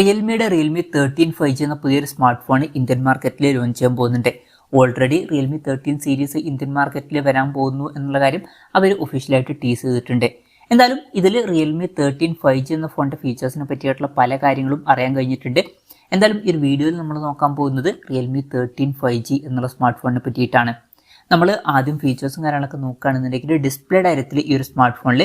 റിയൽമിയുടെ Realme 13 5G എന്ന പുതിയൊരു smart phone Indian മാർക്കറ്റിൽ ലോഞ്ച് ചെയ്യാൻ പോകുന്നുണ്ട്. ഓൾറെഡി റിയൽമി 13 സീരീസ് ഇന്ത്യൻ മാർക്കറ്റിൽ വരാൻ പോകുന്നു എന്നുള്ള കാര്യം അവർ ഒഫീഷ്യലായിട്ട് ടീസ് ചെയ്തിട്ടുണ്ട്. എന്തായാലും ഇതിൽ റിയൽമി 13 5G എന്ന ഫോണിന്റെ ഫീച്ചേഴ്സിനെ പറ്റിയിട്ടുള്ള പല കാര്യങ്ങളും അറിയാൻ കഴിഞ്ഞിട്ടുണ്ട്. എന്തായാലും ഈ ഒരു വീഡിയോയിൽ നമ്മൾ നോക്കാൻ പോകുന്നത് റിയൽമി 13 5G എന്നുള്ള സ്മാർട്ട് ഫോണിനെ പറ്റിയിട്ടാണ്. നമ്മൾ ആദ്യം ഫീച്ചേഴ്സും കാര്യങ്ങളൊക്കെ നോക്കുകയാണെന്നുണ്ടെങ്കിൽ ഡിസ്പ്ലേ കാര്യത്തിൽ ഈ ഒരു സ്മാർട്ട് ഫോണിൽ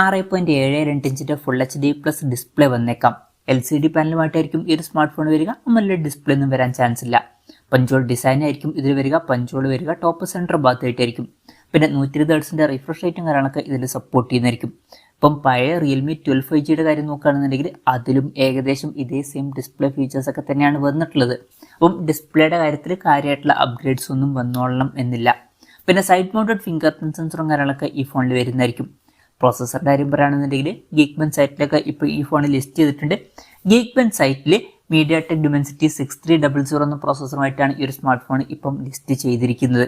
6.72 ഇഞ്ചിന്റെ ഫുൾ HD പ്ലസ് ഡിസ്പ്ലേ വന്നേക്കാം. LCD പാനലുമായിട്ടായിരിക്കും ഈ ഒരു സ്മാർട്ട് ഫോൺ വരിക. നല്ല ഡിസ്പ്ലേ ഒന്നും വരാൻ ചാൻസ് ഇല്ല. പഞ്ചോൾ ഡിസൈൻ ആയിരിക്കും ഇതിൽ വരിക. പഞ്ചോൾ വരിക ടോപ്പ് സെൻറ്റർ ഭാഗത്തായിട്ടായിരിക്കും. പിന്നെ 120 ഹെർട്സിന്റെ റിഫ്രഷ് റേറ്റും കാര്യങ്ങളൊക്കെ ഇതിൽ സപ്പോർട്ട് ചെയ്യുന്നതായിരിക്കും. ഇപ്പം പഴയ റിയൽമി 12 5Gയുടെ കാര്യം നോക്കുകയാണെന്നുണ്ടെങ്കിൽ അതിലും ഏകദേശം ഇതേ സെയിം ഡിസ്പ്ലേ ഫീച്ചേഴ്സ് ഒക്കെ തന്നെയാണ് വന്നിട്ടുള്ളത്. അപ്പം ഡിസ്പ്ലേയുടെ കാര്യത്തിൽ കാര്യമായിട്ടുള്ള അപ്ഗ്രേഡ്സ് ഒന്നും വന്നോളണം എന്നില്ല. പിന്നെ സൈഡ് മൗണ്ടഡ് ഫിംഗർ പ്രിന്റ് സെൻസറും കാര്യങ്ങളൊക്കെ ഈ ഫോണിൽ വരുന്നതായിരിക്കും. പ്രോസസ്സറിന്റെ കാര്യം പറയുകയാണെന്നുണ്ടെങ്കിൽ ഗീക്ബെഞ്ച് സൈറ്റിലൊക്കെ ഇപ്പോൾ ഈ ഫോണിൽ ലിസ്റ്റ് ചെയ്തിട്ടുണ്ട്. ഗീക്ബെഞ്ച് സൈറ്റിൽ മീഡിയാടെക് Dimensity 6300 എന്ന പ്രോസസ്സറുമായിട്ടാണ് ഈ ഒരു സ്മാർട്ട് ഫോൺ ഇപ്പം ലിസ്റ്റ് ചെയ്തിരിക്കുന്നത്.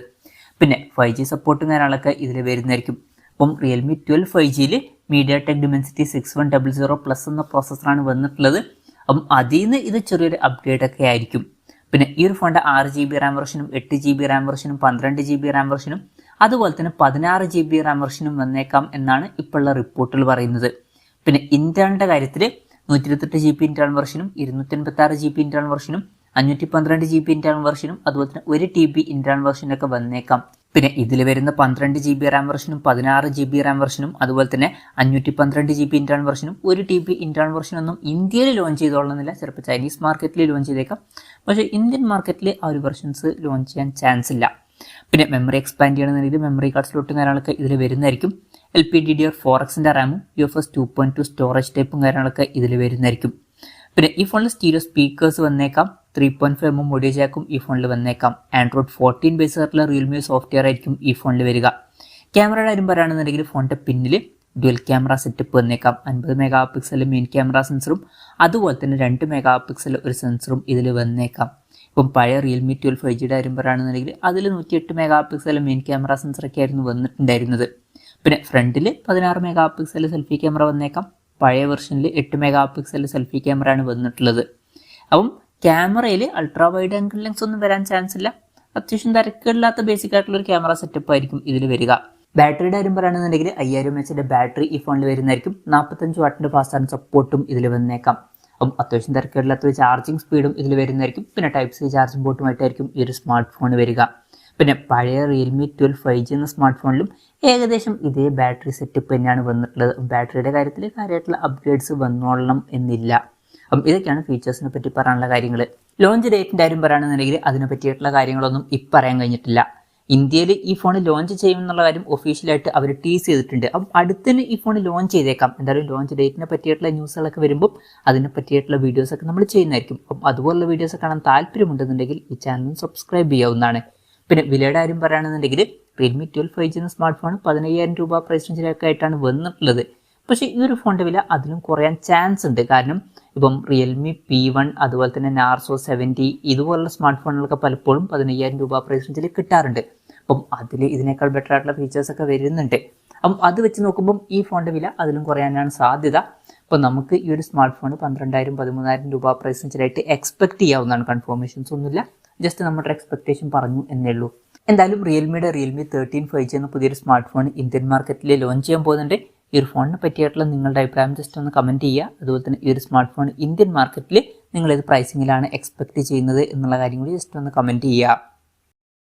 പിന്നെ 5G സപ്പോർട്ടും കാര്യങ്ങളൊക്കെ ഇതിൽ വരുന്നതായിരിക്കും. അപ്പം റിയൽമി 12 5Gയിൽ മീഡിയാടെക് Dimensity 6100 പ്ലസ് എന്ന പ്രോസസ്സറാണ് വന്നിട്ടുള്ളത്. അപ്പം അതിൽ നിന്ന് ഇത് ചെറിയൊരു അപ്ഗ്രേഡ് ഒക്കെ ആയിരിക്കും. പിന്നെ ഈ ഒരു ഫോണിന്റെ 6GB Ram വെർഷനും 8GB Ram വെർഷനും 12GB Ram വെർഷനും അതുപോലെ തന്നെ 16GB റാം വെർഷനും വന്നേക്കാം എന്നാണ് ഇപ്പോഴുള്ള റിപ്പോർട്ടുകൾ പറയുന്നത്. പിന്നെ ഇന്റേണലിന്റെ കാര്യത്തിൽ 128GB ഇന്റേണൽ വെർഷനും 256GB ഇന്റേണൽ വെർഷനും 512GB ഇന്റേണൽ വെർഷനും അതുപോലെ തന്നെ 1TB ഇന്റേണൽ വെർഷനൊക്കെ വന്നേക്കാം. പിന്നെ ഇതിൽ വരുന്ന 12GB റാം വെർഷനും 16GB റാം വെർഷനും അതുപോലെ തന്നെ 512GB ഇന്റേണൽ വെർഷനും 1TB ഇന്റേണൽ വെർഷനൊന്നും ഇന്ത്യയിൽ ലോഞ്ച് ചെയ്തോളണമെന്നില്ല. ചിലപ്പോൾ ചൈനീസ് മാർക്കറ്റിൽ ലോഞ്ച് ചെയ്തേക്കാം. പക്ഷേ ഇന്ത്യൻ മാർക്കറ്റിൽ ആ ഒരു വെർഷൻസ് ലോഞ്ച് ചെയ്യാൻ ചാൻസ് ഇല്ല. പിന്നെ മെമ്മറി എക്സ്പാൻഡ് ചെയ്യണമെന്നുണ്ടെങ്കിൽ മെമ്മറി കാർഡ് സ്ലോട്ടും കാര്യങ്ങളൊക്കെ ഇതിൽ വരുന്നതായിരിക്കും. LPDDR4Xന്റെ റാമും UFS 2.2 സ്റ്റോറേജ് ടൈപ്പും കാര്യങ്ങളൊക്കെ ഇതിൽ വരുന്നതായിരിക്കും. പിന്നെ ഈ ഫോണിൽ സ്റ്റീരിയോ സ്പീക്കേഴ്സ് വന്നേക്കാം. 3.5mm ഓഡിയോ ജാക്കും ഈ ഫോണിൽ വന്നേക്കാം. Android 14 ബേസ് ആയിട്ടുള്ള റിയൽമി സോഫ്റ്റ്വെയർ ആയിരിക്കും ഈ ഫോണിൽ വരിക. ക്യാമറയുടെ കാര്യം പറയുകയാണെന്നുണ്ടെങ്കിൽ ഫോണിന്റെ പിന്നിൽ ഡ്യുവൽ ക്യാമറ സെറ്റപ്പ് വന്നേക്കാം. 50 MP മെയിൻ ക്യാമറ സെൻസറും അതുപോലെ തന്നെ 2 MP ഒരു സെൻസറും ഇതിൽ വന്നേക്കാം. ഇപ്പം പഴയ റിയൽമി 12 5Gയുടെ കാര്യം പറയുകയാണെന്നുണ്ടെങ്കിൽ അതിൽ 108 MP മെയിൻ ക്യാമറ സെൻസറൊക്കെ ആയിരുന്നു വന്നിട്ടുണ്ടായിരുന്നത്. പിന്നെ ഫ്രണ്ടിൽ 16 MP സെൽഫി ക്യാമറ വന്നേക്കാം. പഴയ വെർഷനിൽ 8 MP സെൽഫി ക്യാമറ ആണ് വന്നിട്ടുള്ളത്. അപ്പം ക്യാമറയിൽ അൾട്രാ വൈഡ് ആംഗിൾ ലെൻസ് ഒന്നും വരാൻ ചാൻസ് ഇല്ല. അത്യാവശ്യം തിരക്കില്ലാത്ത ബേസിക് ആയിട്ടുള്ള ഒരു ക്യാമറ സെറ്റപ്പ് ആയിരിക്കും ഇതിൽ വരിക. ബാറ്ററിയുടെ കാര്യം പറയുകയാണെന്നുണ്ടെങ്കിൽ 5000 mAh ബാറ്ററി ഈ ഫോണിൽ വരുന്നതായിരിക്കും. 45 വാട്ടിന്റെ ഫാസ്റ്റ് ചാർജ് സപ്പോർട്ടും ഇതിൽ വന്നേക്കാം. അപ്പം അത്യാവശ്യം തിരക്കില്ലാത്ത ഒരു ചാർജിങ് സ്പീഡും ഇതിൽ വരുന്നതായിരിക്കും. പിന്നെ Type-C ചാർജിംഗ് പോർട്ടുമായിട്ടായിരിക്കും ഈ ഒരു സ്മാർട്ട് ഫോൺ വരിക. പിന്നെ പഴയ റിയൽമി 12 5G എന്ന സ്മാർട്ട് ഫോണിലും ഏകദേശം ഇതേ ബാറ്ററി സെറ്റപ്പ് തന്നെയാണ് വന്നിട്ടുള്ളത്. ബാറ്ററിയുടെ കാര്യത്തിൽ കാര്യമായിട്ടുള്ള അപ്ഗ്രേഡ്സ് വന്നോളണം എന്നില്ല. അപ്പം ഇതൊക്കെയാണ് ഫീച്ചേഴ്സിനെ പറ്റി പറയാനുള്ള കാര്യങ്ങൾ. ലോഞ്ച് ഡേറ്റിൻ്റെ കാര്യം പറയുകയാണെന്നുണ്ടെങ്കിൽ അതിനെ പറ്റിയിട്ടുള്ള കാര്യങ്ങളൊന്നും ഇപ്പം പറയാൻ കഴിഞ്ഞിട്ടില്ല. ഇന്ത്യയിൽ ഈ ഫോൺ ലോഞ്ച് ചെയ്യുമെന്നുള്ള കാര്യം ഒഫീഷ്യലായിട്ട് അവർ ടീസ് ചെയ്തിട്ടുണ്ട്. അപ്പം അടുത്തന്നെ ഈ ഫോൺ ലോഞ്ച് ചെയ്തേക്കാം. എന്തായാലും ലോഞ്ച് ഡേറ്റിനെ പറ്റിയിട്ടുള്ള ന്യൂസുകളൊക്കെ വരുമ്പോൾ അതിനെ പറ്റിയിട്ടുള്ള വീഡിയോസൊക്കെ നമ്മൾ ചെയ്യുന്നതായിരിക്കും. അപ്പം അതുപോലുള്ള വീഡിയോസ് കാണാൻ താല്പര്യമുണ്ടെന്നുണ്ടെങ്കിൽ ഈ ചാനൽ സബ്സ്ക്രൈബ് ചെയ്യാവുന്നതാണ്. പിന്നെ വിലയുടെ കാര്യം പറയുകയാണെന്നുണ്ടെങ്കിൽ റിയൽമി 12 5G എന്ന സ്മാർട്ട് ഫോൺ 15000 രൂപ പ്രൈസ് റേഞ്ചിലൊക്കെ ആയിട്ടാണ് വന്നിട്ടുള്ളത്. പക്ഷേ ഈ ഒരു ഫോണിൻ്റെ വില അതിലും കുറയാൻ ചാൻസ് ഉണ്ട്. കാരണം ഇപ്പം റിയൽമി P1 അതുപോലെ തന്നെ Narzo 70 ഇതുപോലുള്ള സ്മാർട്ട് ഫോണുകളൊക്കെ പലപ്പോഴും 15000 രൂപ പ്രൈസ് റേഞ്ചിൽ കിട്ടാറുണ്ട്. അപ്പം അതിൽ ഇതിനേക്കാൾ ബെറ്റർ ആയിട്ടുള്ള ഫീച്ചേഴ്സ് ഒക്കെ വരുന്നുണ്ട്. അപ്പം അത് വെച്ച് നോക്കുമ്പം ഈ ഫോണിൻ്റെ വില അതിലും കുറയാനാണ് സാധ്യത. അപ്പം നമുക്ക് ഈ ഒരു സ്മാർട്ട് ഫോൺ 12000 13000 രൂപ പ്രൈസ് റേഞ്ചിലായിട്ട് എക്സ്പെക്ട് ചെയ്യാവുന്നതാണ്. കൺഫർമേഷൻസ് ഒന്നുമില്ല, ജസ്റ്റ് നമ്മുടെ എക്സ്പെക്ടേഷൻ പറഞ്ഞു എന്നേ ഉള്ളൂ. എന്തായാലും റിയൽമിയുടെ റിയൽമി 13 5G എന്ന പുതിയൊരു സ്മാർട്ട് ഫോൺ ഇന്ത്യൻ മാർക്കറ്റിൽ ലോഞ്ച് ചെയ്യാൻ പോകുന്നുണ്ട്. ഈ ഒരു ഫോണിനെ പറ്റിയിട്ടുള്ള നിങ്ങളുടെ അഭിപ്രായം ജസ്റ്റ് ഒന്ന് കമൻറ്റ് ചെയ്യുക. അതുപോലെ തന്നെ ഈ ഒരു സ്മാർട്ട് ഫോൺ ഇന്ത്യൻ മാർക്കറ്റിൽ നിങ്ങൾ ഏത് പ്രൈസിങ്ങിലാണ് എക്സ്പെക്ട് ചെയ്യുന്നത് എന്നുള്ള കാര്യം കൂടി ജസ്റ്റ് ഒന്ന് കമൻറ്റ് ചെയ്യുക.